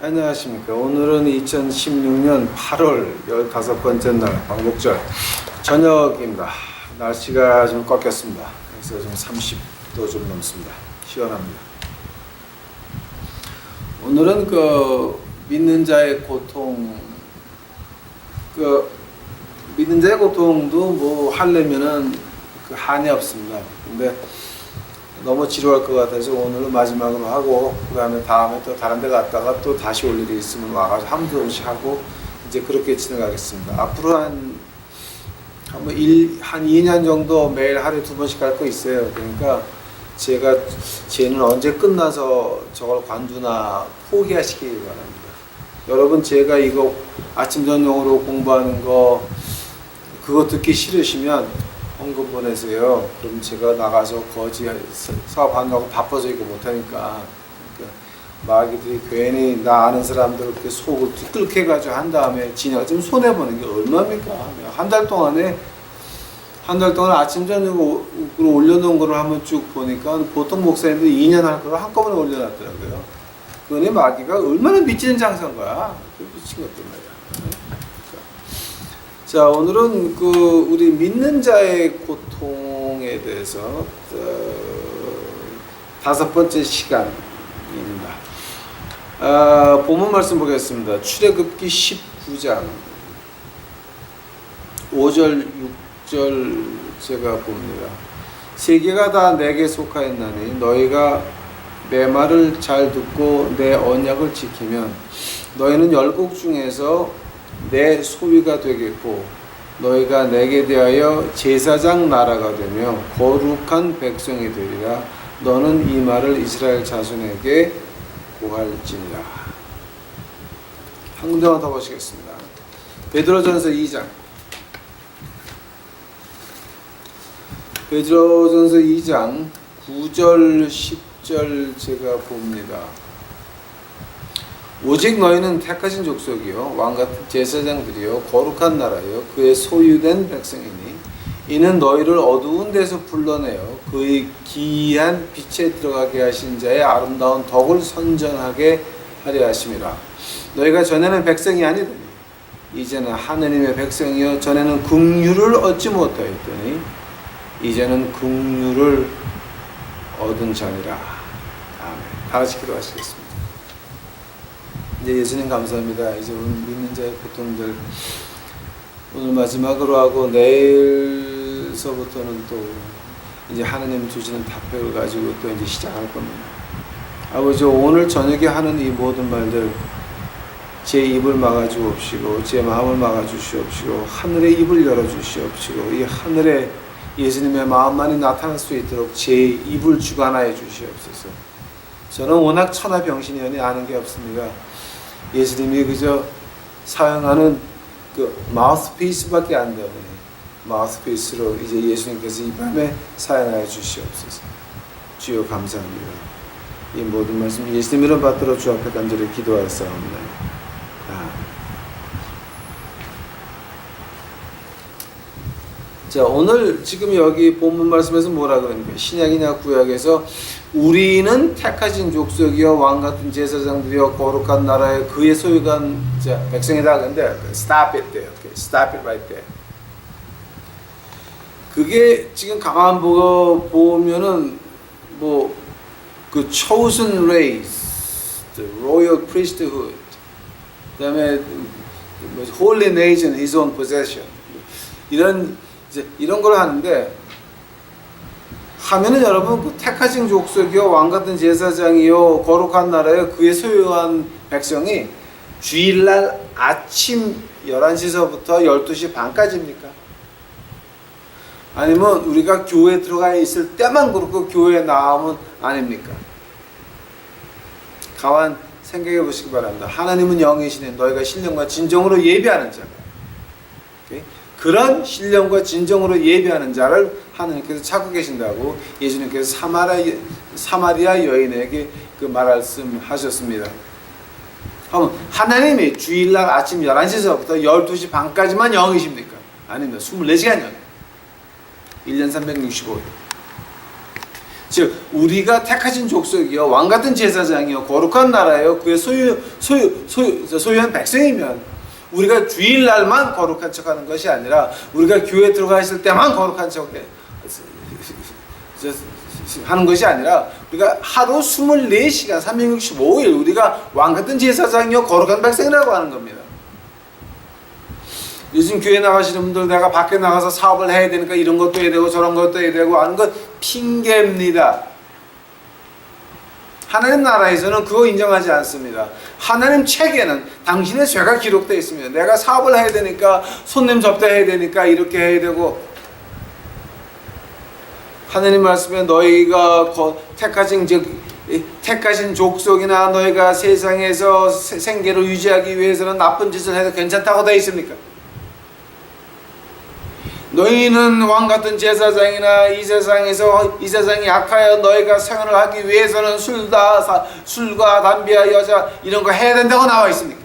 안녕하십니까. 오늘은 2016년 8월 15번째 날 광복절 저녁입니다. 날씨가 좀 꺾였습니다. 그래서 좀 30도 좀 넘습니다. 시원합니다. 오늘은 믿는 자의 고통, 믿는 자의 고통도 뭐 하려면은 한이 없습니다. 근데 너무 지루할 것 같아서 오늘은 마지막으로 하고, 그 다음에 또 다른 데 갔다가 또 다시 올 일이 있으면 와가지고 한 번씩 하고 이제 그렇게 지나가겠습니다. 앞으로 한 2년 정도 매일 하루에 2번씩 할 거 있어요. 그러니까 쟤는 언제 끝나서 저걸 관두나 포기하시기 바랍니다. 여러분, 제가 이거 아침 저녁으로 공부하는 거 그거 듣기 싫으시면 헌금 보내세요. 그럼 제가 나가서 거지 사업한다고 바빠서 이거 못하니까. 그러니까 마귀들이 괜히 나 아는 사람들 그렇게 속을 뒤틀게 해가지고 한 다음에 지네가 좀 손해보는 게 얼마입니까? 한 달 동안 아침 저녁으로 올려놓은 거를 한번 쭉 보니까 보통 목사님들이 2년 할 거를 한꺼번에 올려놨더라고요. 그거는 마귀가 얼마나 미치는 장사인 거야. 미친 것들 말이야. 자, 오늘은 우리 믿는 자의 고통에 대해서 5번째 시간입니다. 본문 말씀 보겠습니다. 출애굽기 19장 5절 6절 제가 봅니다. 세계가 다 내게 속하였나니 너희가 내 말을 잘 듣고 내 언약을 지키면 너희는 열국 중에서 내 소유가 되겠고 너희가 내게 대하여 제사장 나라가 되며 거룩한 백성이 되리라. 너는 이 말을 이스라엘 자손에게 고할지니라. 한 군데만 더 보시겠습니다. 베드로전서 2장. 베드로전서 2장 9절 10절 제가 봅니다. 오직 너희는 택하신 족속이요 왕같은 제사장들이요 거룩한 나라요 그의 소유된 백성이니 이는 너희를 어두운 데서 불러내어 그의 기이한 빛에 들어가게 하신 자의 아름다운 덕을 선전하게 하려 하심이라. 너희가 전에는 백성이 아니더니 이제는 하느님의 백성이요 전에는 긍휼을 얻지 못하였더니 이제는 긍휼을 얻은 자니라. 아멘. 다 같이 기도하시겠습니다. 이제 예수님 감사합니다. 이제 오늘 믿는 자의 고통들 오늘 마지막으로 하고 내일서부터는 또 이제 하나님 주시는 답변을 가지고 또 이제 시작할 겁니다. 아버지, 오늘 저녁에 하는 이 모든 말들 제 입을 막아주옵시고 제 마음을 막아주시옵시고 하늘의 입을 열어주시옵시고 이 하늘에 예수님의 마음만이 나타날 수 있도록 제 입을 주관하여 주시옵소서. 저는 워낙 천하병신이니 아는 게 없습니다. 예수님이 그저 사용하는 마우스피스밖에 안 되네. 마우스피스로 이제 예수님께서 이 밤에 사용하여 주시옵소서. 주여 감사합니다. 이 모든 말씀 예수님 이름 받들어 주 앞에 간절히 기도하였사옵니다. 자, 오늘 지금 여기 본문 말씀에서 뭐라 그러니까 신약이나 구약에서 우리는 택하신 족속이요 왕같은 제사장들이요 거룩한 나라에 그의 소유가 백성이다. 근데 stop it there. Okay. Stop it right there. 그게 지금 가만 보면은 chosen race, the royal priesthood, 그다음에 holy nation, his own possession. 이런 걸 하는데 하면은 여러분 택하신 족속이요 왕같은 제사장이요 거룩한 나라요 그의 소유한 백성이 주일날 아침 11시서부터 12시 반까지입니까? 아니면 우리가 교회에 들어가 있을 때만 그렇고 교회에 나오면 아닙니까? 가만 생각해 보시기 바랍니다. 하나님은 영이시네. 너희가 신령과 진정으로 예배하는 자다. 오케이? 그런 신령과 진정으로 예배하는 자를 하나님께서 찾고 계신다고 예수님께서 사마리아 여인에게 말씀하셨습니다. 하나님이 주일날 아침 11시서부터 12시 반까지만 영이십니까? 아닙니다. 24시간 영. 1년 365일. 즉 우리가 택하신 족속이요 왕 같은 제사장이요 거룩한 나라요 그의 소유한 백성이면 우리가 주일날만 거룩한 척하는 것이 아니라 우리가 교회 들어가 있을 때만 거룩한 척 하는 것이 아니라 우리가 하루 24시간 365일 우리가 왕 같은 제사장이요 거룩한 백성이라고 하는 겁니다. 요즘 교회 나가시는 분들 내가 밖에 나가서 사업을 해야 되니까 이런 것도 해야 되고 저런 것도 해야 되고 하는 건 핑계입니다. 하나님 나라에서는 그거 인정하지 않습니다. 하나님 책에는 당신의 죄가 기록되어 있습니다. 내가 사업을 해야 되니까 손님 접대해야 되니까 이렇게 해야 되고 하나님 말씀에 너희가 택하신 족속이나 너희가 세상에서 생계를 유지하기 위해서는 나쁜 짓을 해도 괜찮다고 되어 있습니까? 너희는 왕같은 제사장이나 이 세상이 악하여 너희가 생활을 하기 위해서는 술과 담배와 여자 이런 거 해야 된다고 나와 있습니까?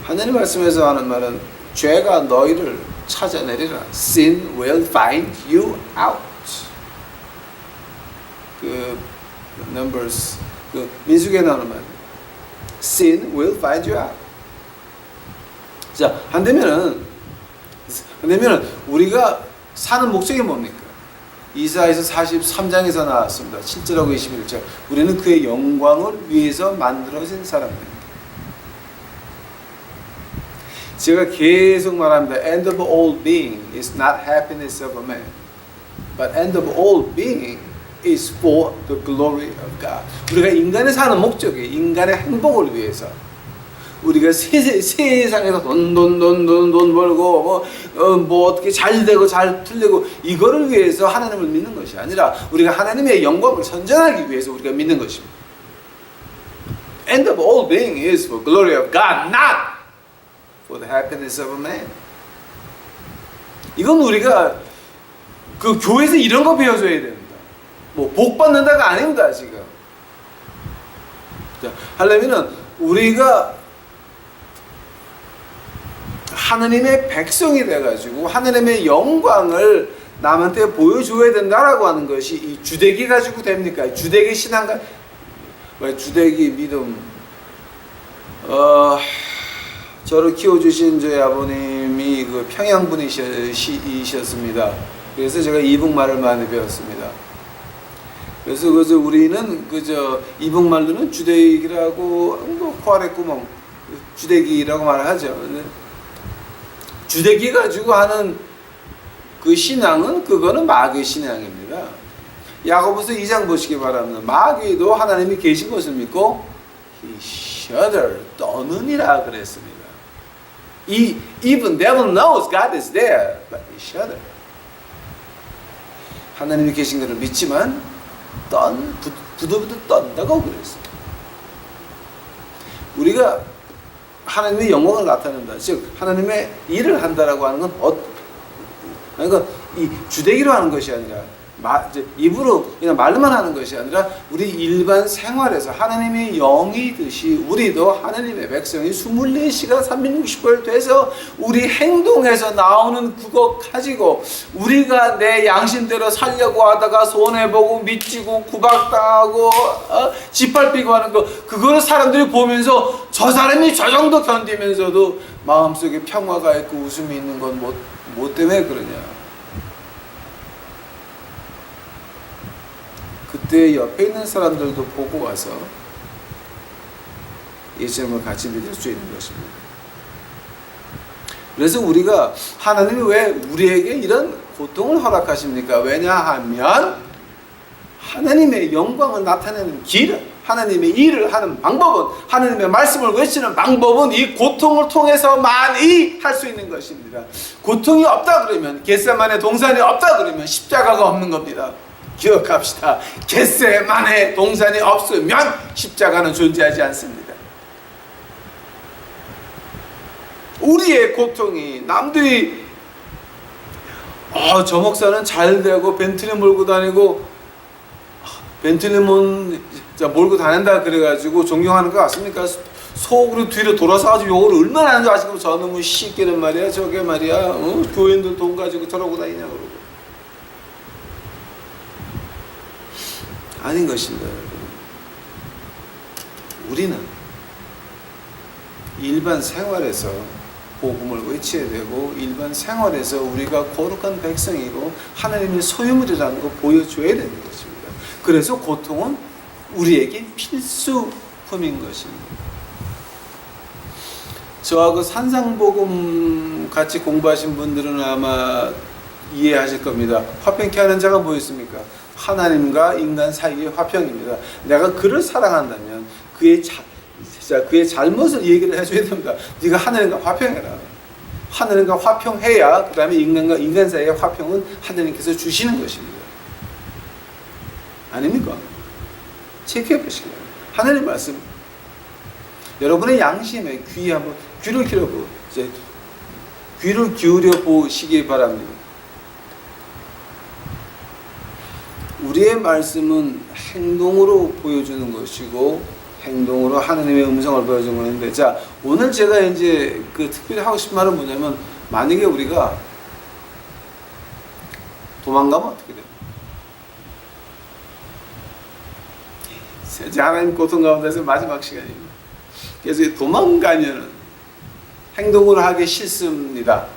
하나님 말씀에서 하는 말은 죄가 너희를 찾아내리라. Sin will find you out. 그 Numbers 그 민수기에 나오는 말. Sin will find you out. 자, 한되면은 우리가 사는 목적이 뭡니까? 이사야서 43장에서 나왔습니다. 7절하고 21절. 우리는 그의 영광을 위해서 만들어진 사람입니다. 제가 계속 말합니다. End of all being is not happiness of a man, but end of all being is for the glory of God. 우리가 인간이 사는 목적이 인간의 행복을 위해서. 우리가 세상에서 돈 벌고 뭐 어떻게 잘 되고 잘 틀리고 이거를 위해서 하나님을 믿는 것이 아니라 우리가 하나님의 영광을 선전하기 위해서 우리가 믿는 것입니다. End of all being is for glory of God, not for the happiness of a man. 이건 우리가 그 교회에서 이런 거 배워줘야 됩니다. 뭐 복 받는다가 아닙니다 지금. 자, 하려면은 우리가 하나님의 백성이 돼가지고 하나님의 영광을 남한테 보여줘야 된다라고 하는 것이 이 주대기 가지고 됩니까? 주대기 신앙가, 주대기 믿음. 저를 키워주신 저희 아버님이 그 평양 분이셨습니다. 그래서 제가 이북말을 많이 배웠습니다. 그래서 우리는 그저 이북말로는 주대기라고 코아래 구멍 주대기라고 말하죠. 주대기 가지고 하는 그 신앙은 그거는 마귀의 신앙입니다. 야고보서 2장 보시기 바랍니다. 마귀도 하나님이 계신 것을 믿고 he shudder 떠느니라 그랬습니다. Even devil knows God is there, but he shudder. 하나님이 계신 것을 믿지만 부들부들 떤다고 그랬습니다. 우리가 하나님의 영광을 나타낸다. 즉 하나님의 일을 한다라고 하는 건 그러니까 이 주대기로 하는 것이 아니라 입으로 그냥 말로만 하는 것이 아니라 우리 일반 생활에서 하나님의 영이듯이 우리도 하나님의 백성이 24시간 365일 돼서 우리 행동에서 나오는 그거 가지고 우리가 내 양심대로 살려고 하다가 손해보고 미치고 구박당하고 짓밟히고 하는 거 그거를 사람들이 보면서 저 사람이 저 정도 견디면서도 마음속에 평화가 있고 웃음이 있는 건 뭐 때문에 그러냐. 그때 옆에 있는 사람들도 보고 와서 예수님을 같이 믿을 수 있는 것입니다. 그래서 우리가 하나님이 왜 우리에게 이런 고통을 허락하십니까? 왜냐하면 하나님의 영광을 나타내는 길은 하나님의 일을 하는 방법은 하나님의 말씀을 외치는 방법은 이 고통을 통해서만이 할 수 있는 것입니다. 고통이 없다 그러면 겟세마네 동산이 없다 그러면 십자가가 없는 겁니다. 기억합시다. 겟세마네 동산이 없으면 십자가는 존재하지 않습니다. 우리의 고통이 남들이 저 목사는 잘 되고 벤틀리 몰고 다니고 벤틀리 몰고 다닌다 그래가지고 존경하는 거 같습니까? 속으로 뒤로 돌아서가지고 욕을 얼마나 하는지 아시고 저놈은 시끼는 말이야 저게 말이야 교인들 돈 가지고 저러고 다니냐 그러고 아닌 것입니다, 여러분. 우리는 일반 생활에서 복음을 외쳐야 되고 일반 생활에서 우리가 거룩한 백성이고 하나님의 소유물이라는 거 보여줘야 되는 것입니다. 그래서 고통은 우리에게 필수품인 것입니다. 저하고 그 산상복음 같이 공부하신 분들은 아마 이해하실 겁니다. 화평케 하는 자가 뭐였습니까? 하나님과 인간 사이의 화평입니다. 내가 그를 사랑한다면 그의 잘못을 얘기를 해줘야 됩니다. 네가 하나님과 화평해라. 하나님과 화평해야 그 다음에 인간과 인간 사이의 화평은 하나님께서 주시는 것입니다. 아닙니까? 체크해 보시기 바랍니다. 하나님 말씀, 여러분의 양심에 귀를 기울여 보시기 바랍니다. 우리의 말씀은 행동으로 보여주는 것이고 행동으로 하나님의 음성을 보여주는 것인데, 자, 오늘 제가 이제 특별히 하고 싶은 말은 뭐냐면, 만약에 우리가 도망가면 어떻게 돼요? 이제 하나님 고통 가운데서 마지막 시간입니다. 그래서 도망가면은 행동으로 하기 싫습니다.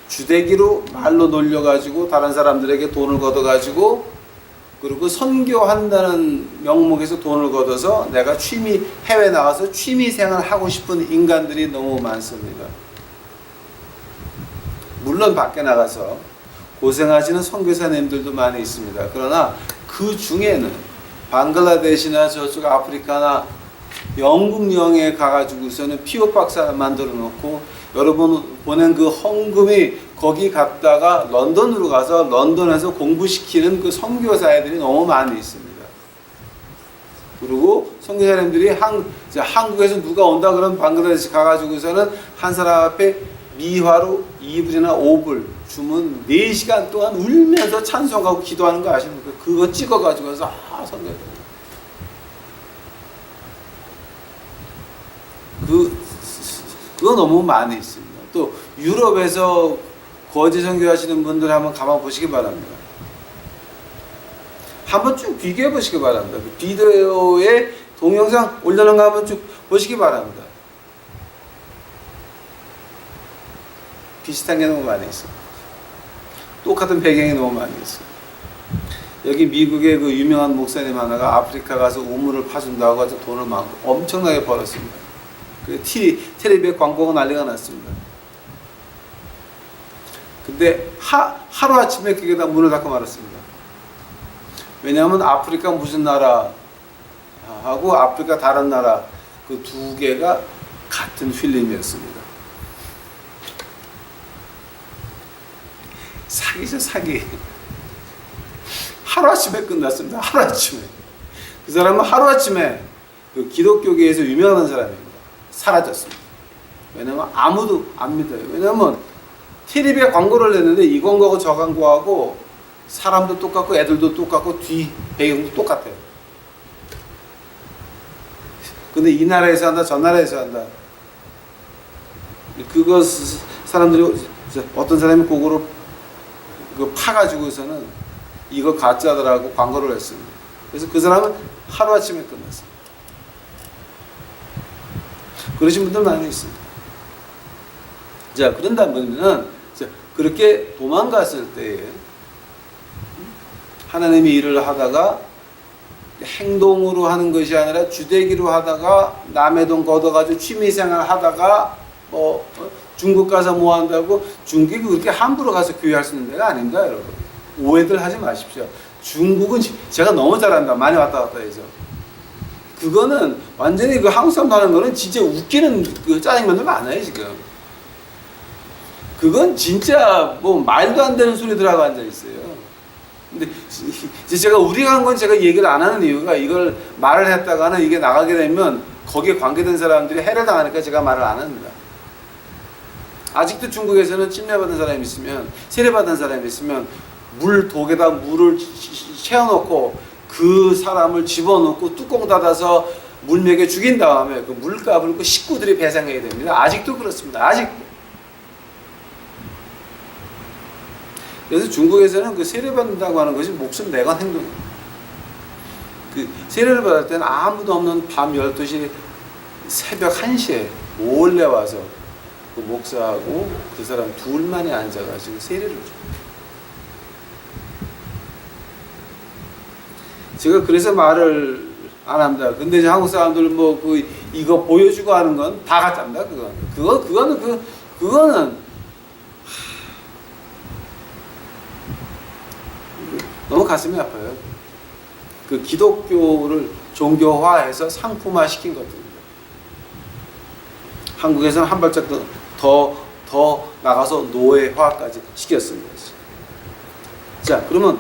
주대기로 말로 놀려가지고 다른 사람들에게 돈을 걷어가지고 그리고 선교한다는 명목에서 돈을 걷어서 내가 해외 나가서 취미생활 하고 싶은 인간들이 너무 많습니다. 물론 밖에 나가서 고생하시는 선교사님들도 많이 있습니다. 그러나 그 중에는 방글라데시나 저쪽 아프리카나 영국 여행에 가가지고서는 피업 박사 만들어 놓고 여러분 보낸 그 헌금이 거기 갔다가 런던으로 가서 런던에서 공부시키는 그 선교사들이 너무 많이 있습니다. 그리고 선교사님들이 한국에서 누가 온다 그러면 방글라데시 가가지고서는 한 사람 앞에 미화로 2불이나 5불 주면 4시간 동안 울면서 찬송하고 기도하는 거 아십니까? 그거 찍어가지고서 선교사 그거 너무 많이 있습니다. 또 유럽에서 거제 선교하시는 분들 한번 가만 보시기 바랍니다. 한번 쭉 비교해 보시기 바랍니다. 비디오에 동영상 올려놓은 거 한번 쭉 보시기 바랍니다. 비슷한 게 너무 많이 있어요. 똑같은 배경이 너무 많이 있어요. 여기 미국의 그 유명한 목사님 하나가 아프리카 가서 우물을 파준다고 해서 돈을 막 엄청나게 벌었습니다. 그 텔레비에 광고가 난리가 났습니다. 근데 하루아침에 그게 다 문을 닫고 말았습니다. 왜냐하면 아프리카 무슨 나라 하고 아프리카 다른 나라 그 두 개가 같은 필름이었습니다. 사기죠, 사기. 하루아침에 끝났습니다. 하루아침에. 그 사람은 하루아침에 그 기독교계에서 유명한 사람입니다. 사라졌습니다. 왜냐면 아무도 안 믿어요. 왜냐면 텔레비에 광고를 냈는데 이 광고하고 저 광고하고 사람도 똑같고 애들도 똑같고 뒤 배경도 똑같아요. 근데 이 나라에서 한다 저 나라에서 한다. 그거 사람들이 어떤 사람이 그거를 파가지고서는 이거 가짜더라고 광고를 했습니다. 그래서 그 사람은 하루아침에 끝났습니다. 그러신 분들 많이 있습니다. 자, 그런다면은 그렇게 도망갔을 때에 하나님이 일을 하다가 행동으로 하는 것이 아니라 주대기로 하다가 남의 돈 걷어가지고 취미생활 하다가 중국 가서 뭐 한다고 중국이 그렇게 함부로 가서 교회할 수 있는 데가 아닙니다, 여러분. 오해들 하지 마십시오. 중국은 제가 너무 잘한다. 많이 왔다 갔다 해서. 그거는 완전히 그 한국 사람 하는 거는 진짜 웃기는 그 짜장면들 많아요, 지금. 그건 진짜 뭐 말도 안 되는 소리들 하고 앉아 있어요. 근데 제가 우리가 한 건 제가 얘기를 안 하는 이유가 이걸 말을 했다가는 이게 나가게 되면 거기에 관계된 사람들이 해를 당하니까 제가 말을 안 합니다. 아직도 중국에서는 침례받은 사람이 있으면 세례받은 사람이 있으면 독에다 물을 채워놓고 그 사람을 집어넣고 뚜껑 닫아서 물 먹여 죽인 다음에 그 물값을 그 식구들이 배상해야 됩니다. 아직도 그렇습니다. 아직도. 그래서 중국에서는 그 세례받는다고 하는 것이 목숨 내건 행동입니다. 그 세례를 받을 때는 아무도 없는 밤 12시 새벽 1시에 몰래 와서 그 목사하고 그 사람 둘만이 앉아가지고 세례를 줘. 제가 그래서 말을 안 합니다. 근데 이제 한국 사람들 뭐 이거 보여주고 하는 건 다 가짜입니다. 그거는 너무 가슴이 아파요. 그 기독교를 종교화해서 상품화 시킨 것들입니다. 한국에서는 한 발짝 더 나가서 노예화까지 시켰습니다. 자, 그러면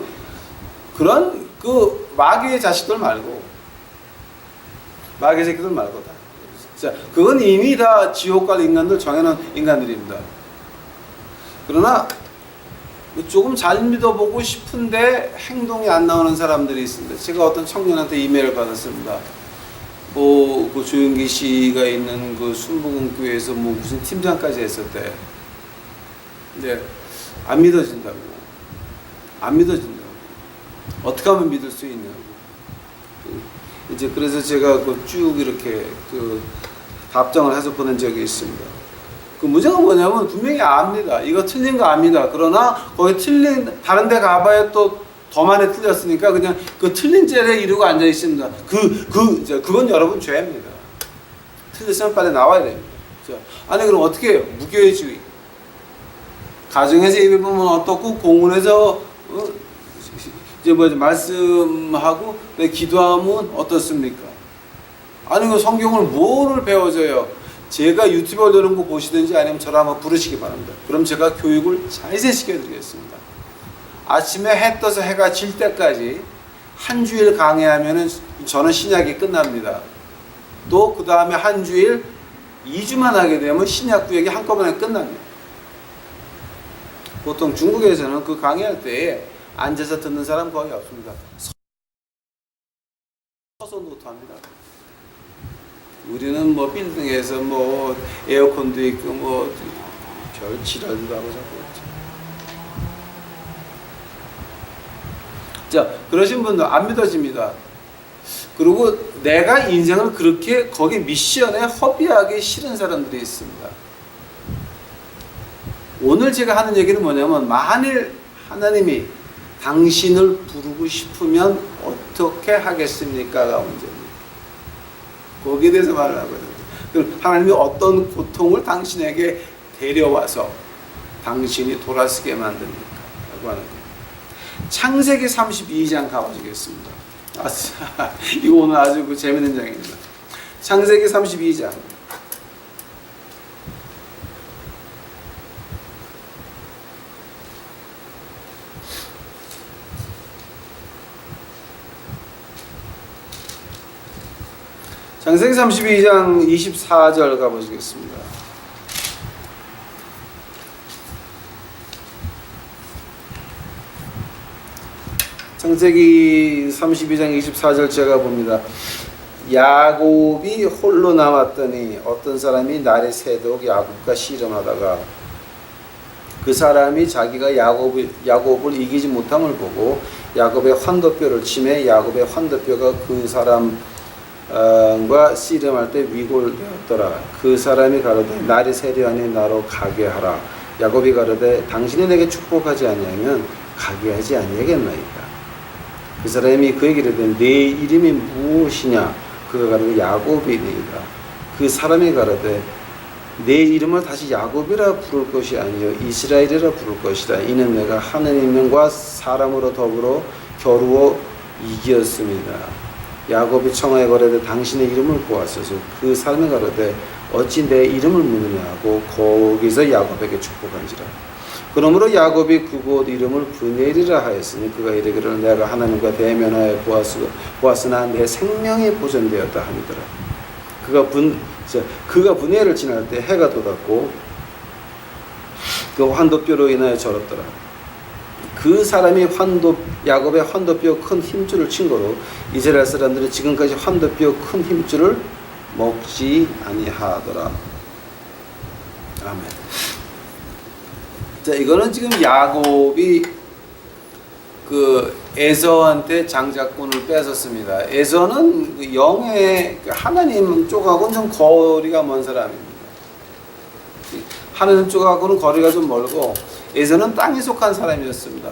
그런 그 마귀의 자식들 말고, 마귀의 새끼들 말고 다. 자, 그건 이미 다 지옥 갈 인간들 정해놓은 인간들입니다. 그러나 조금 잘 믿어보고 싶은데 행동이 안 나오는 사람들이 있습니다. 제가 어떤 청년한테 이메일을 받았습니다. 그 조윤기 씨가 있는 그 순복음교회에서 무슨 팀장까지 했었대. 근데 안 믿어진다고. 어떻게 하면 믿을 수 있냐고. 이제 그래서 제가 쭉 이렇게 답장을 해서 보낸 적이 있습니다. 그 문제가 뭐냐면 분명히 압니다. 이거 틀린 거 압니다. 그러나 거기 다른 데 가봐야 또 더 많이 틀렸으니까 그냥 그 틀린 젤에 이러고 앉아 있습니다. 그건 여러분 죄입니다. 틀렸으면 빨리 나와야 됩니다. 아니, 그럼 어떻게 해요? 무교회주의. 가정에서 예배 보면 어떻고, 공원에서 이제 말씀하고 기도하면 어떻습니까? 아니, 그 성경을 뭐를 배워줘요? 제가 유튜브 올려놓은 거 보시든지 아니면 저를 한번 부르시기 바랍니다. 그럼 제가 교육을 자세히 시켜드리겠습니다. 아침에 해 떠서 해가 질 때까지 한 주일 강의하면은 저는 신약이 끝납니다. 또 그 다음에 한 주일 2주만 하게 되면 신약 구약이 한꺼번에 끝납니다. 보통 중국에서는 그 강의할 때에 앉아서 듣는 사람 거의 없습니다. 서서 노트합니다. 우리는 빌딩에서 에어컨도 있고 별 지랄도 하고 자꾸. 자, 그러신 분들 안 믿어집니다. 그리고 내가 인생을 그렇게 거기 미션에 허비하기 싫은 사람들이 있습니다. 오늘 제가 하는 얘기는 뭐냐면, 만일 하나님이 당신을 부르고 싶으면 어떻게 하겠습니까가 문제입니다. 거기에 대해서 말을 하거든요. 그럼 하나님이 어떤 고통을 당신에게 데려와서 당신이 돌아서게 만듭니까? 라고 하는 거예요. 창세기 32장 가보시겠습니다. 이거 오늘 아주 재밌는 장입니다. 창세기 32장. 창세기 32장 24절 가보시겠습니다. 창세기 32장 24절 제가 봅니다. 야곱이 홀로 남았더니 어떤 사람이 날이 새도록 야곱과 씨름하다가 그 사람이 자기가 야곱을 이기지 못함을 보고 야곱의 환도뼈를 치매 야곱의 환도뼈가 그 사람과 씨름할 때 위골되었더라. 그 사람이 가로되 날이 새려하니 나로 가게 하라. 야곱이 가로되 당신이 내게 축복하지 아니하면 가게 하지 아니하겠나이까. 그 사람이 그에게 이르되 네 이름이 무엇이냐? 그가 가로되 야곱이니이다. 그 사람이 가로되 내 이름을 다시 야곱이라 부를 것이 아니요 이스라엘이라 부를 것이다. 이는 내가 하느님과 사람으로 더불어 겨루어 이겼습니다. 야곱이 청하에 가로되 당신의 이름을 보았소서. 그 사람이 가로되 어찌 내 이름을 묻느냐 하고 거기서 야곱에게 축복한지라. 그러므로 야곱이 그곳 이름을 브네일이라 하였으니 그가 이르기를 내가 하나님과 대면하여 보았으나 내 생명이 보존되었다 하니더라. 그가 브네일을 지날 때 해가 돋았고 그 환도뼈로 인하여 절었더라. 그 사람이 야곱의 환도뼈 큰 힘줄을 친 거로 이스라엘 사람들은 지금까지 환도뼈 큰 힘줄을 먹지 아니하더라. 아멘. 자, 이거는 지금 야곱이 에서한테 장자권을 뺏었습니다. 에서는 영의 하나님 쪽하고는 좀 거리가 먼 사람입니다. 하나님 쪽하고는 거리가 좀 멀고 에서는 땅에 속한 사람이었습니다.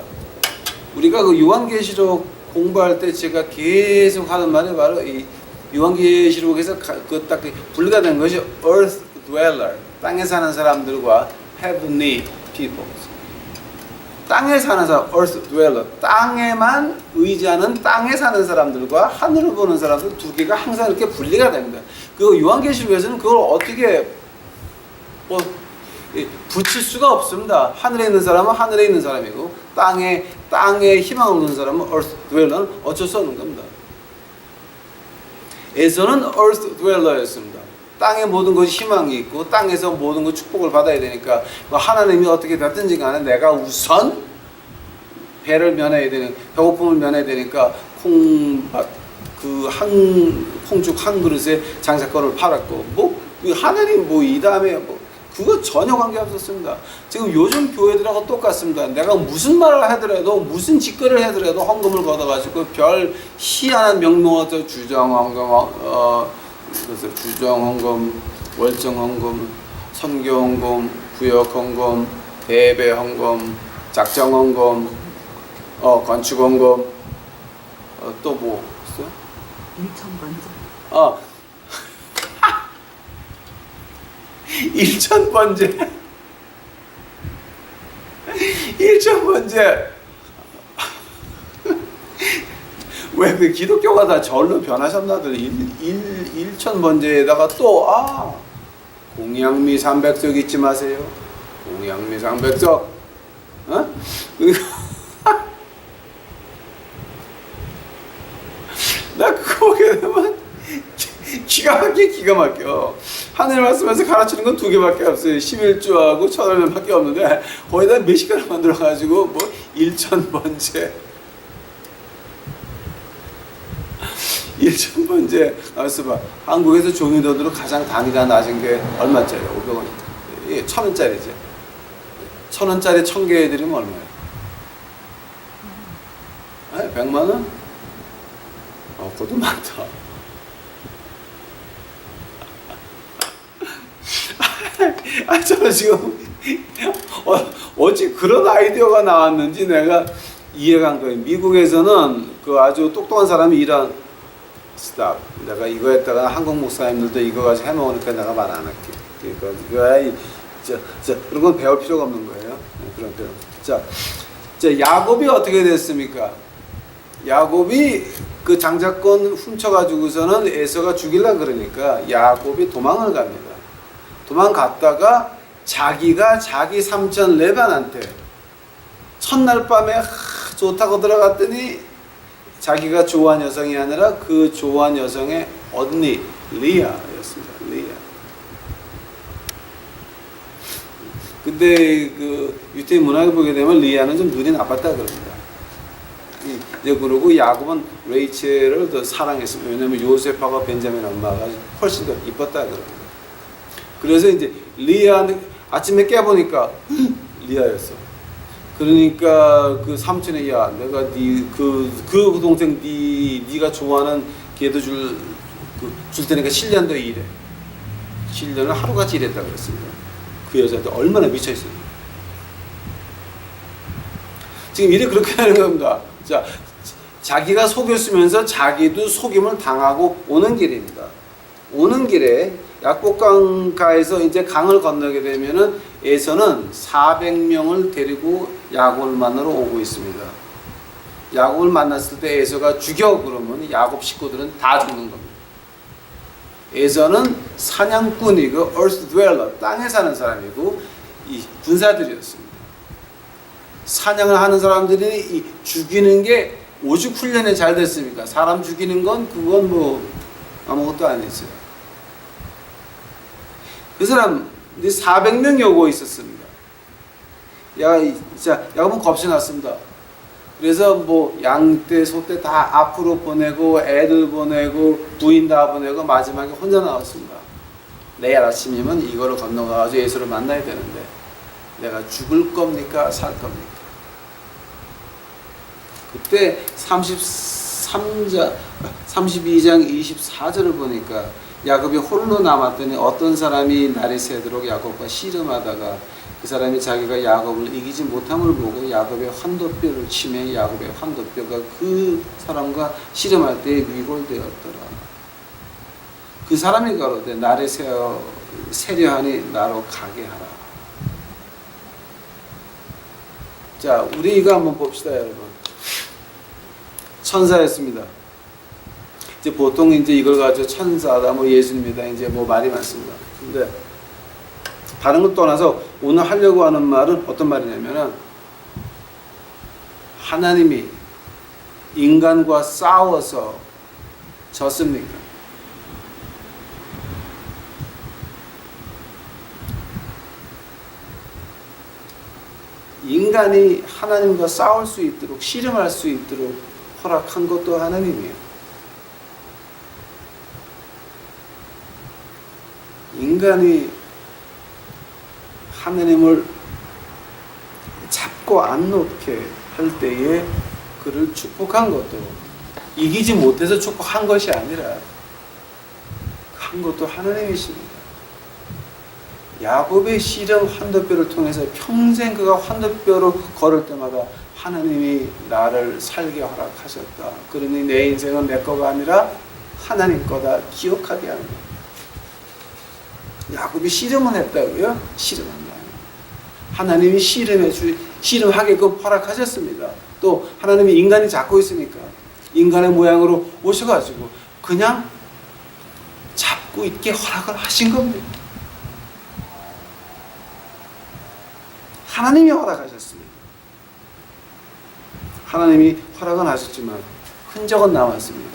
우리가 그 요한계시록 공부할 때 제가 계속 하는 말이 바로 이 요한계시록에서 그 딱 분리가 된 것이 earth dweller, 땅에 사는 사람들과 heavenly people. 땅에 사는 사람, earth dweller, 땅에만 의지하는 땅에 사는 사람들과 하늘을 보는 사람들 두 개가 항상 이렇게 분리가 됩니다. 그 요한계시록에서는 그걸 어떻게 붙일 수가 없습니다. 하늘에 있는 사람은 하늘에 있는 사람이고 땅에 희망을 두는 사람은 earth dweller는 어쩔 수 없는 겁니다. 에서는 earth dweller였습니다. 땅에 모든 것이 희망이 있고 땅에서 모든 것 축복을 받아야 되니까 하나님이 어떻게 됐든지 간에 내가 우선 배를 면해야 되는, 배고픔을 면해야 되니까 콩죽 한 그릇에 장사권을 팔았고 하나님 이 다음에 그거 전혀 관계없었습니다. 지금 요즘 교회들하고 똑같습니다. 내가 무슨 말을 하더라도 무슨 짓거리를 하더라도 헌금을 걷어가지고 별 희한한 명목을 주정헌금, 그래서 주정헌금, 월정헌금, 선교헌금, 구역헌금, 대배헌금, 작정헌금, 건축헌금, 또 뭐 있어요? 일천번제. 일천번제. 왜 그 기독교가 다 절로 변하셨나들 일천번제에다가 또 공양미 300석 잊지 마세요. 공양미 300석. 나 그거 보게 되면 기가 막혀. 하늘 말씀에서 가르치는 건 두 개밖에 없어요. 11조하고 천월면밖에 없는데 거기다 몇십 가지 만들어가지고 일천번제. 일천번제. 알았어 봐. 한국에서 종이돈으로 가장 단위가 낮은 게 얼마짜리야? 500원. 예, 1,000원짜리지. 1,000원짜리 1,000개 해드리면 얼마야? 100만 원? 그것도 많다. 저는 지금 어찌 그런 아이디어가 나왔는지 내가 이해가 안 거예요. 미국에서는 그 아주 똑똑한 사람이 일한 스탑. 내가 이거 했다가 한국 목사님들도 이거 가지고 해먹으니까 내가 말 안 할게. 그런 건 배울 필요가 없는 거예요. 자, 야곱이 어떻게 됐습니까? 야곱이 그 장자권 훔쳐가지고서는 에서가 죽이려 그러니까 야곱이 도망을 갑니다. 도망갔다가 자기가 자기 삼촌 레반한테 첫날 밤에 좋다고 들어갔더니 자기가 좋아한 여성이 아니라 그 좋아한 여성의 언니 리아였습니다. 리아. 근데 그 유태인 문학을 보게 되면 리아는 좀 눈이 나빴다 그럽니다. 이제 그러고 야곱은 레이첼을 더 사랑했습니다. 왜냐하면 요셉하고 벤자민 엄마가 훨씬 더 이뻤다 그럽니다. 그래서 이제 리아는 아침에 깨보니까 리아였어. 그러니까 그 삼촌이 내가 그 동생 네가 좋아하는 걔도 줄 테니까 7년 더 일해. 7년을 하루같이 일했다 그랬습니다. 그 여자한테 얼마나 미쳐있어요. 지금 일이 그렇게 하는 겁니다. 자, 자기가 속였으면서 자기도 속임을 당하고 오는 길입니다. 오는 길에 약복강가에서 이제 강을 건너게 되면은 에서는 400명을 데리고 야곱을 만나러 오고 있습니다. 야곱을 만났을 때 에서가 죽여 그러면 야곱 식구들은 다 죽는 겁니다. 에서는 사냥꾼이고 earth dweller, 땅에 사는 사람이고 이 군사들이었습니다. 사냥을 하는 사람들이 죽이는 게 오죽 훈련이 잘 됐습니까? 사람 죽이는 건 그건 아무것도 아니었어요. 그 사람 400명이 오고 있었습니다. 야곱은 겁이 났습니다. 그래서 양떼, 소떼 다 앞으로 보내고 애들 보내고 부인 다 보내고 마지막에 혼자 나왔습니다. 내일 아침이면 이거를 건너가서 예수를 만나야 되는데 내가 죽을 겁니까? 살 겁니까? 그때 32장 24절을 보니까 야곱이 홀로 남았더니 어떤 사람이 날이 새도록 야곱과 씨름하다가 그 사람이 자기가 야곱을 이기지 못함을 보고 야곱의 환도뼈를 치매 야곱의 환도뼈가 그 사람과 씨름할 때에 위골되었더라. 그 사람이 가로되 날이 세려하니 나로 가게 하라. 자, 우리 이거 한번 봅시다, 여러분. 천사였습니다. 이제 보통 이제 이걸 가지고 천사다, 뭐 예수입니다. 이제 뭐 말이 많습니다. 근데 다른 걸 떠나서 오늘 하려고 하는 말은 어떤 말이냐면은 하나님이 인간과 싸워서 졌습니까? 인간이 하나님과 싸울 수 있도록 씨름할 수 있도록 허락한 것도 하나님이에요. 인간이 하나님을 잡고 안 놓게 할 때에 그를 축복한 것도 이기지 못해서 축복한 것이 아니라 한 것도 하나님이십니다. 야곱의 씨름 환도뼈를 통해서 평생 그가 환도뼈로 걸을 때마다 하나님이 나를 살게 허락하셨다. 그러니 내 인생은 내 거가 아니라 하나님 거다 기억하게 하는 거예요. 야곱이 씨름은 했다고요? 씨름한 거 아니에요. 하나님이 씨름하게끔 허락하셨습니다. 또 하나님이 인간이 잡고 있으니까 인간의 모양으로 오셔가지고 그냥 잡고 있게 허락을 하신 겁니다. 하나님이 허락하셨습니다. 하나님이 허락은 하셨지만 흔적은 남았습니다.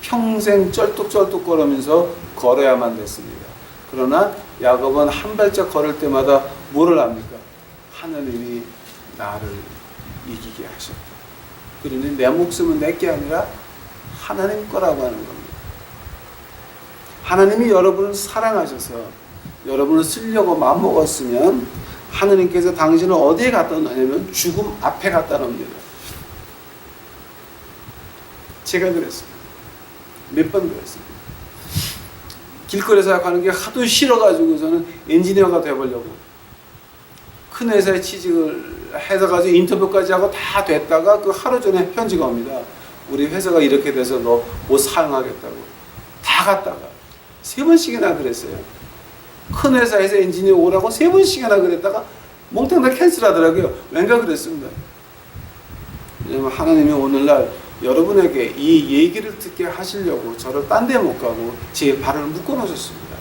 평생 쩔뚝쩔뚝거리면서 걸어야만 됐습니다. 그러나 야곱은 한 발짝 걸을 때마다 뭐를 합니까? 하나님이 나를 이기게 하셨다. 그러니 내 목숨은 내게 아니라 하나님 거라고 하는 겁니다. 하나님이 여러분을 사랑하셔서 여러분을 쓰려고 마음먹었으면 하나님께서 당신을 어디에 갖다 놓냐면 죽음 앞에 갖다 놓습니다. 제가 그랬습니다. 몇 번 그랬습니다. 길거리에서 가는 게 하도 싫어가지고 저는 엔지니어가 되어보려고 큰 회사에 취직을 해서가지고 인터뷰까지 하고 다 됐다가 그 하루 전에 편지가 옵니다. 우리 회사가 이렇게 돼서 너 못 사용하겠다고. 다 갔다가 3번씩이나 그랬어요. 큰 회사에서 엔지니어 오라고 3번씩이나 그랬다가 몽땅 다 캔슬하더라고요. 왠가 그랬습니다. 왜냐면 하나님이 오늘날 여러분에게 이 얘기를 듣게 하시려고 저를 딴 데 못 가고 제 발을 묶어 놓으셨습니다.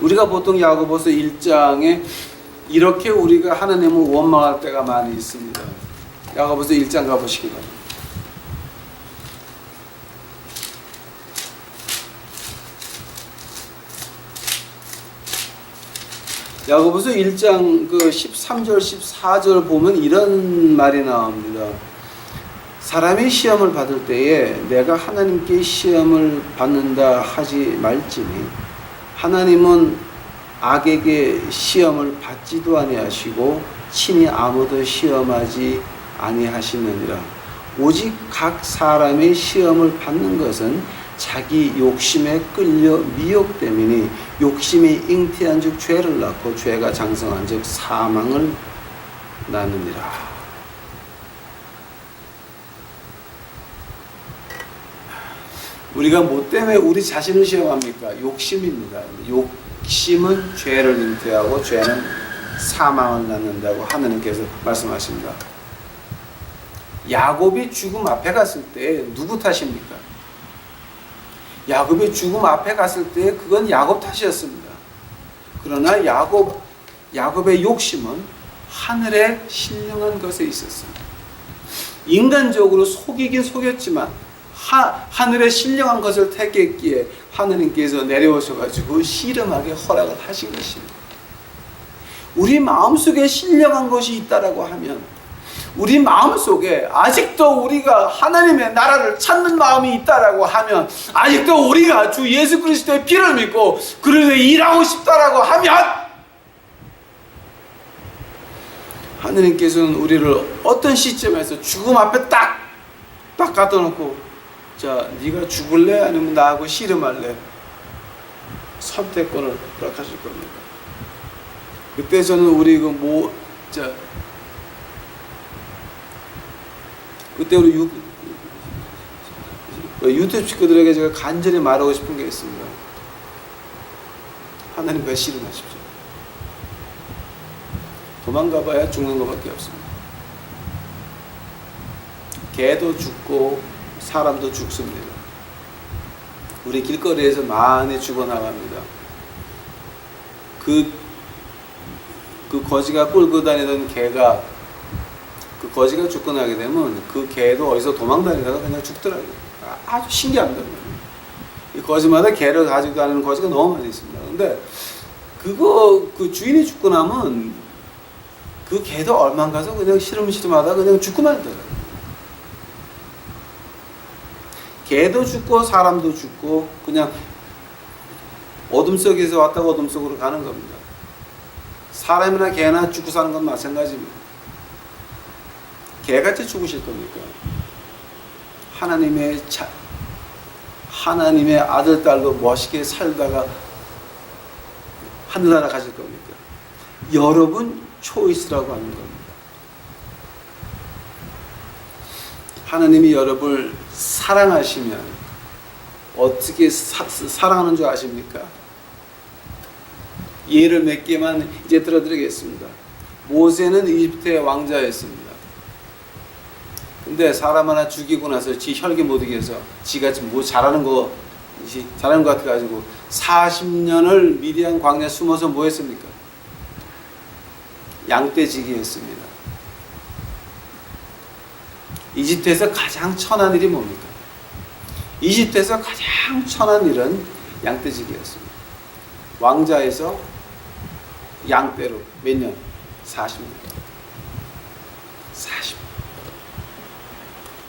우리가 보통 야고보서 1장에 이렇게 우리가 하나님을 원망할 때가 많이 있습니다. 야고보서 1장 가보시기 바랍니다. 야고보서 1장 그 13절 14절 보면 이런 말이 나옵니다. 사람이 시험을 받을 때에 내가 하나님께 시험을 받는다 하지 말지니 하나님은 악에게 시험을 받지도 아니하시고 친히 아무도 시험하지 아니하시느니라. 오직 각 사람의 시험을 받는 것은 자기 욕심에 끌려 미혹됨이니 욕심이 잉태한 즉 죄를 낳고 죄가 장성한 즉 사망을 낳느니라. 우리가 뭐 때문에 우리 자신을 시험합니까? 욕심입니다. 욕심은 죄를 잉태하고 죄는 사망을 낳는다고 하나님께서 말씀하십니다. 야곱이 죽음 앞에 갔을 때 누구 탓입니까? 야곱이 죽음 앞에 갔을 때 그건 야곱 탓이었습니다. 그러나 야곱의 욕심은 하늘에 신령한 것에 있었습니다. 인간적으로 속이긴 속였지만 하늘에 신령한 것을 택했기에 하느님께서 내려오셔가지고 씨름하게 허락을 하신 것입니다. 우리 마음속에 신령한 것이 있다라고 하면 우리 마음속에 아직도 우리가 하나님의 나라를 찾는 마음이 있다라고 하면 아직도 우리가 주 예수 그리스도의 피를 믿고 그를 위해 일하고 싶다라고 하면 하느님께서는 우리를 어떤 시점에서 죽음 앞에 딱 갖다 놓고, 자, 네가 죽을래? 아니면 나하고 씨름할래? 선택권을 허락하실 겁니다. 그때 저는 우리 그때 우리 유튜브 식구들에게 제가 간절히 말하고 싶은 게 있습니다. 하나님과 씨름하십시오. 도망가봐야 죽는 것밖에 없습니다. 개도 죽고 사람도 죽습니다. 우리 길거리에서 많이 죽어나갑니다. 그 거지가 끌고 다니던 개가, 그 거지가 죽고 나게 되면 그 개도 어디서 도망다니다가 그냥 죽더라고요. 아주 신기합니다. 이 거지마다 개를 가지고 다니는 거지가 너무 많이 있습니다. 근데 그 주인이 죽고 나면 그 개도 얼마 가서 그냥 시름시름하다 그냥 죽고 말더라고요. 개도 죽고 사람도 죽고 그냥 어둠 속에서 왔다가 어둠 속으로 가는 겁니다. 사람이나 개나 죽고 사는 건 마찬가지입니다. 개같이 죽으실 겁니까? 하나님의 아들, 딸로 멋있게 살다가 하늘나라 가실 겁니까? 여러분 초이스라고 하는 겁니다. 하나님이 여러분을 사랑하시면 어떻게 사랑하는 줄 아십니까? 예를 몇 개만 이제 들어드리겠습니다. 모세는 이집트의 왕자였습니다. 근데 사람 하나 죽이고 나서 지 혈기 못 이겨서 지가 지금 뭐 잘하는 것 같아가지고 40년을 미디안 광야에 숨어서 뭐 했습니까? 양떼지기 했습니다. 이집트에서 가장 천한 일이 뭡니까? 이집트에서 가장 천한 일은 양떼지기였습니다. 왕자에서 양떼로 몇 년? 40년.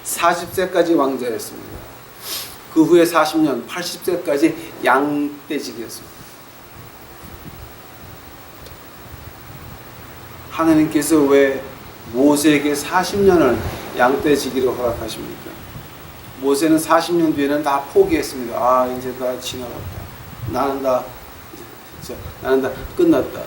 40세까지 왕자였습니다. 그 후에 40년, 80세까지 양떼지기였습니다. 하나님께서 왜 모세에게 40년을 양떼지기로 허락하십니까? 모세는 40년 뒤에는 다 포기했습니다. 아, 이제 다 지나갔다. 나는 다 끝났다.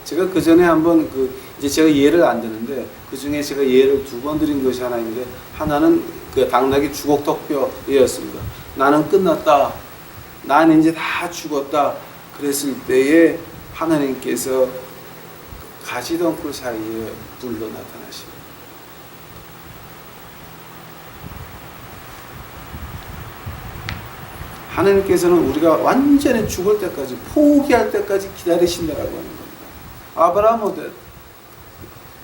제가 그 전에 한번 이제 제가 예를 안 드는데 그 중에 제가 예를 2번 드린 것이 하나 있는데, 하나는 그 당나귀 주걱턱뼈였습니다. 나는 끝났다. 난 이제 다 죽었다. 그랬을 때에 하나님께서 가지덩굴 사이에 불로 나타나십니다. 하나님께서는 우리가 완전히 죽을 때까지, 포기할 때까지 기다리신다라고 하는 겁니다. 아브라함 어땠?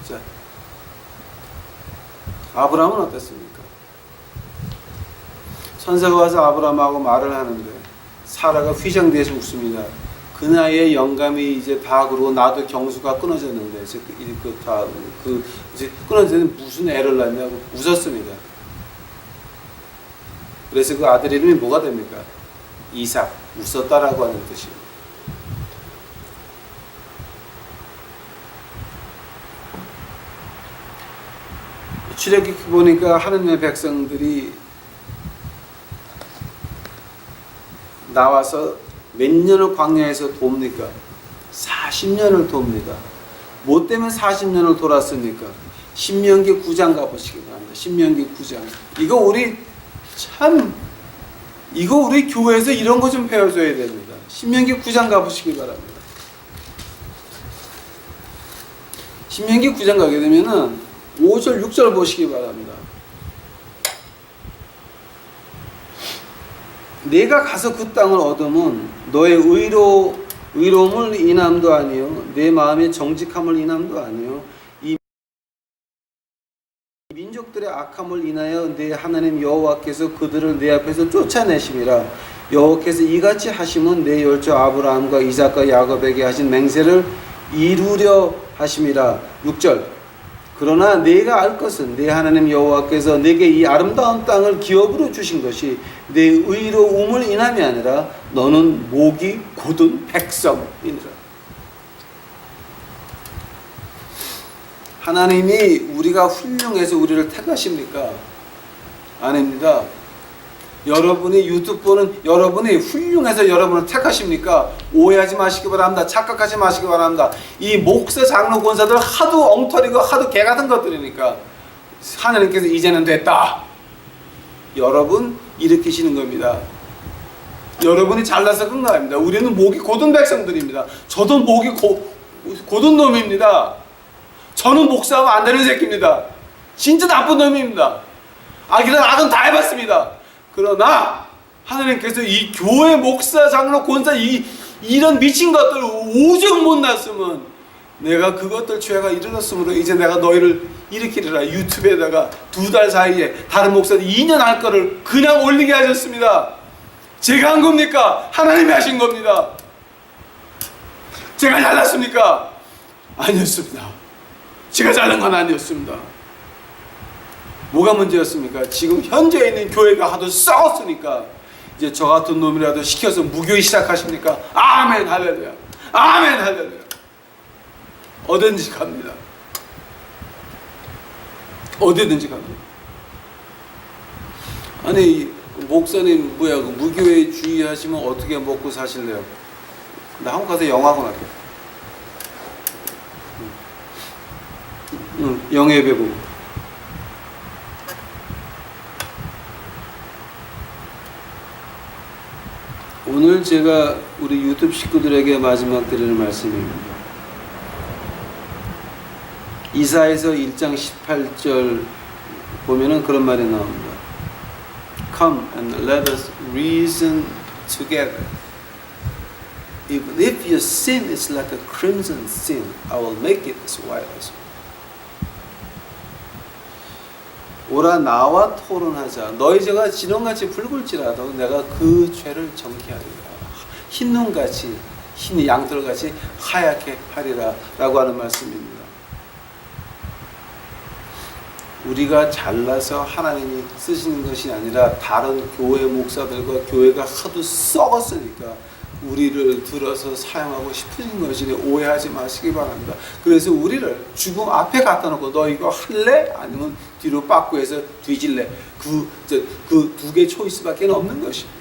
자, 아브라함은 어땠습니까? 천사가 와서 아브라함하고 말을 하는데 사라가 휘장돼서 웃습니다. 그 나이에 영감이 이제 다 그러고 나도 경수가 끊어졌는데 이제 끊어졌는데 무슨 애를 낳냐고 웃었습니다. 그래서 그 아들 이름이 뭐가 됩니까? 이삭, 웃었다라고 하는 뜻입니다. 출애굽기 보니까 하나님의 백성들이 나와서 몇 년을 광야에서 돕니까? 40년을 돕니다. 뭐 때문에 40년을 돌았습니까? 신명기 9장 가보시기 바랍니다. 신명기 9장. 이거 우리 교회에서 이런 거 좀 배워줘야 됩니다. 신명기 9장 가보시기 바랍니다. 신명기 9장 가게 되면은 5절, 6절 보시기 바랍니다. 내가 가서 그 땅을 얻으면 너의 의로움을 인함도 아니요 내 마음의 정직함을 인함도 아니요 이 민족들의 악함을 인하여 내 하나님 여호와께서 그들을 내 앞에서 쫓아내심이라. 여호와께서 이같이 하시면 내 열조 아브라함과 이삭과 야곱에게 하신 맹세를 이루려 하심이라. 6절. 그러나 내가 알 것은 내 하나님 여호와께서 내게 이 아름다운 땅을 기업으로 주신 것이 내 의로움을 인함이 아니라 너는 목이 곧은 백성이니라. 하나님이 우리가 훌륭해서 우리를 택하십니까? 아닙니다. 여러분이 유튜브 보는 여러분이 훌륭해서 여러분을 택하십니까? 오해하지 마시기 바랍니다. 착각하지 마시기 바랍니다. 이 목사, 장로, 권사들 하도 엉터리고 하도 개 같은 것들이니까 하나님께서 이제는 됐다. 여러분 일으키시는 겁니다. 여러분이 잘나서 그런 거 아닙니다. 우리는 목이 곧은 백성들입니다. 저도 목이 곧은 놈입니다. 저는 목사하면 안 되는 새끼입니다. 진짜 나쁜 놈입니다. 악이란 악은 다 해봤습니다. 그러나 하나님께서 이 교회 목사, 장로, 권사 이런 미친 것들 오죽 못났으면 내가 그것들 죄가 일어났으므로 이제 내가 너희를 일으키리라. 유튜브에다가 2달 사이에 다른 목사들 2년 할 거를 그냥 올리게 하셨습니다. 제가 한 겁니까? 하나님이 하신 겁니다. 제가 잘났습니까? 아니었습니다. 제가 잘난 건 아니었습니다. 뭐가 문제였습니까? 지금 현재 있는 교회가 하도 썩었으니까 이제 저 같은 놈이라도 시켜서 무교회 시작하십니까? 아멘 할렐루야. 아멘 할렐루야. 어디든지 갑니다. 어디든지 갑니다. 아니 목사님 뭐야 무교회 주의하시면 어떻게 먹고 사실래요? 나 한국 가서 영어학원 할게. 영어 예배고. 오늘 제가 우리 유튜브 식구들에게 마지막 드리는 말씀입니다. 이사야서 1장 18절 보면은 그런 말이 나옵니다. Come and let us reason together. Even if your sin is like a crimson sin, I will make it as white as snow. 오라 나와 토론하자. 너희 죄가 진홍같이 붉을지라도 내가 그 죄를 정케하리라. 흰 눈같이 흰 양털같이 하얗게 하리라 라고 하는 말씀입니다. 우리가 잘나서 하나님이 쓰시는 것이 아니라 다른 교회 목사들과 교회가 하도 썩었으니까 우리를 들어서 사용하고 싶으신 것이니 오해하지 마시기 바랍니다. 그래서 우리를 죽음 앞에 갖다 놓고 너 이거 할래? 아니면 뒤로 빠꾸해서 뒤질래? 그 두 개 초이스밖에 없는 것입니다.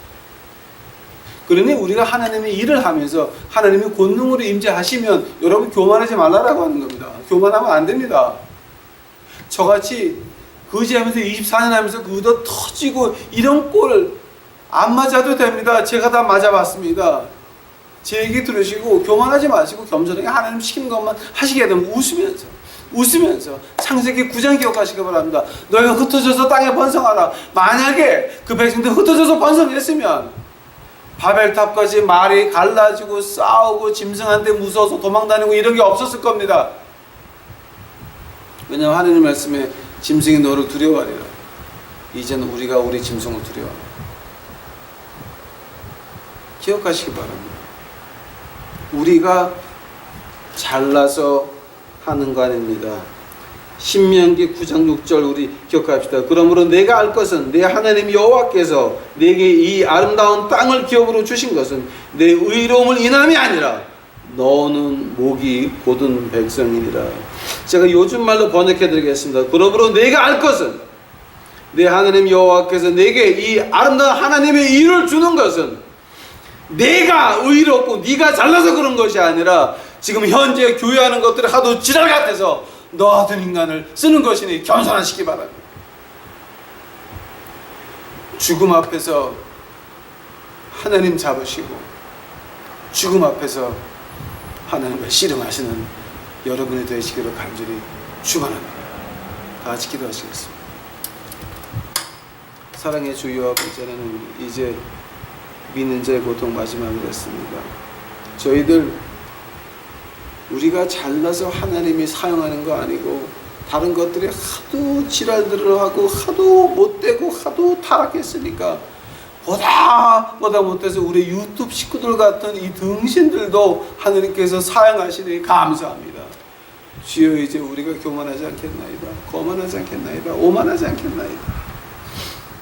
그러니 우리가 하나님의 일을 하면서 하나님이 권능으로 임재하시면 여러분 교만하지 말라라고 하는 겁니다. 교만하면 안 됩니다. 저같이 거지하면서 24년 하면서 그거 터지고 이런 꼴 안 맞아도 됩니다. 제가 다 맞아봤습니다. 제 얘기 들으시고 교만하지 마시고 겸손하게 하나님 시키는 것만 하시게 되면 웃으면서 창세기 9장 기억하시기 바랍니다. 너희가 흩어져서 땅에 번성하라. 만약에 그 백성들 흩어져서 번성했으면 바벨탑까지 말이 갈라지고 싸우고 짐승한테 무서워서 도망다니고 이런 게 없었을 겁니다. 왜냐하면 하나님 말씀에 짐승이 너를 두려워하리라. 이제는 우리가 우리 짐승을 두려워합니다. 기억하시기 바랍니다. 우리가 잘나서 하는 거 아닙니다. 신명기 9장 6절 우리 기억합시다. 그러므로 내가 알 것은 내 하나님 여호와께서 내게 이 아름다운 땅을 기업으로 주신 것은 내 의로움을 인함이 아니라 너는 목이 곧은 백성이니라. 제가 요즘 말로 번역해 드리겠습니다. 그러므로 내가 알 것은 내 하나님 여호와께서 내게 이 아름다운 하나님의 일을 주는 것은 내가 의롭고 네가 잘나서 그런 것이 아니라 지금 현재 교회하는 것들이 하도 지랄 같아서 너 같은 인간을 쓰는 것이니 겸손하시기 바랍니다. 죽음 앞에서 하나님 잡으시고 죽음 앞에서 하나님과 씨름하시는 여러분이 되시기를 간절히 축원합니다. 다 같이 기도하시겠습니다. 사랑의 주여 아버지, 저는 이제 믿는 자의 고통 마지막으로 했습니다. 저희들 우리가 잘나서 하나님이 사용하는 거 아니고 다른 것들이 하도 지랄들을 하고 하도 못되고 하도 타락했으니까 보다 못해서 우리 유튜브 식구들 같은 이 등신들도 하나님께서 사용하시니 감사합니다. 주여 이제 우리가 교만하지 않겠나이다. 거만하지 않겠나이다. 오만하지 않겠나이다.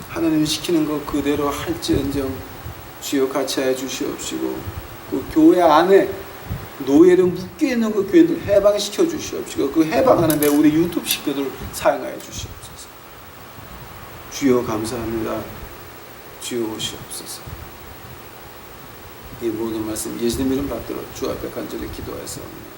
하나님이 시키는 것 그대로 할지언정 주여 같이 하여 주시옵시고 그 교회 안에 노예로 묶여있는 그 교인들 해방시켜 주시옵시고 그 해방하는데 우리 유튜브 식구들 사용하여 주시옵소서. 주여 감사합니다. 주여 오시옵소서. 이 모든 말씀 예수님 이름 받들어 주 앞에 간절히 기도하였습니다.